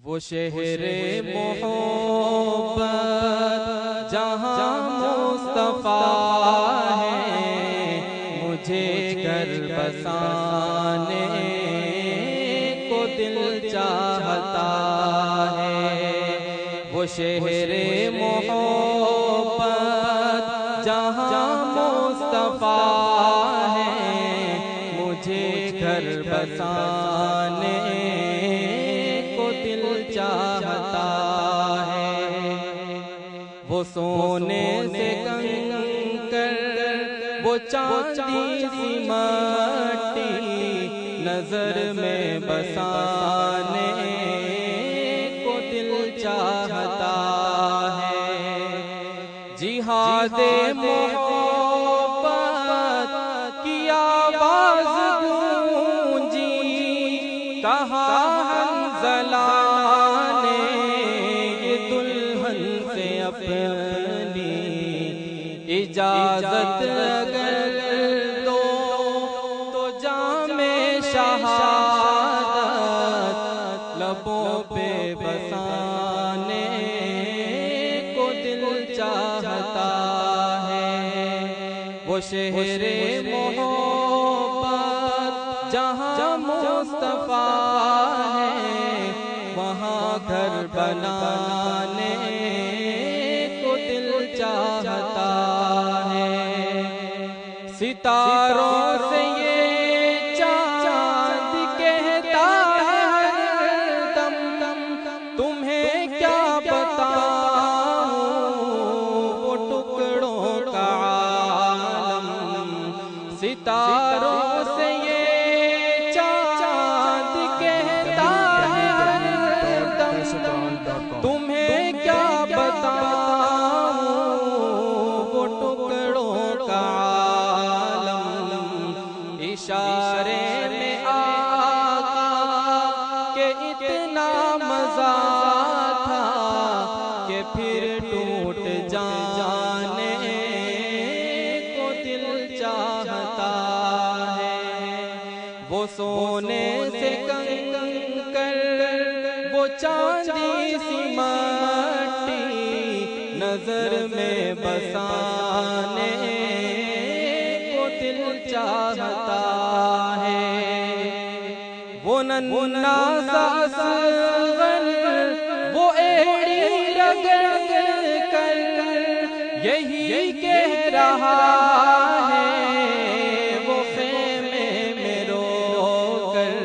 वो शहरे मोहब्बत जहाँ मुस्तफा है, मुझे घर बसाने को दिल चाहता है। वो शहरे मोहब्बत जहाँ मुस्तफा है, मुझे घर बसाने को दिल चाहता है। वो सोने से कंकर, वो चांदी सी मट्टी नजर में बसाने को दिल चाहता है। जिहादे मोहब्बत की आवाज गूंजी, कहा हंज़ला ने ये दुल्हन से अपनी इजाजत अगर दो तो जामे शहादत लबों पे बसाने को दिल चाहता है। वो शहरे मोहब्बत जहाँ मुस्तफा है, वहाँ घर बनाने को दिल चाहता है। सितारों से ये चांद कहता है हरदम, तुम्हें क्या बताऊं वो टुकड़ों का आलम। सितारों से ये चांद कहता है हरदम, तुम्हें क्या बताऊं वो टुकड़ों का आलम। इशारे में आका के इतना मजा था कि फिर टूट जाने को दिल चाहता है। वो सोने से कंकर, वो चांदी सी मट्टी नजर में बसाने को दिल चाहता है। वो नन्ना सा असग़र, वो एड़ी रगड़ कर यही कह रहा है, वो खेमे में रो कर,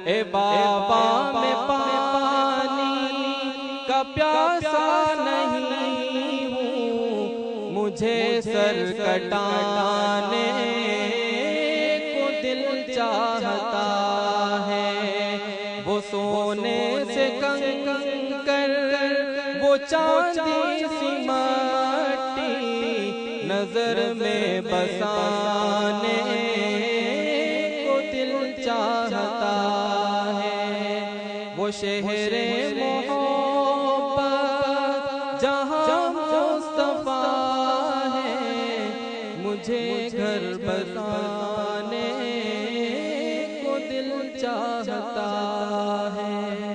ए बाबा मैं पानी का प्यासा नहीं हूँ, मुझे सर कटाने को दिल चाहता है। वो सोने से कंकर, वो चांदी सी मट्टी नजर में बसाने को दिल चाहता है। वो शहरे मोहब्बत जहाँ मुस्तफा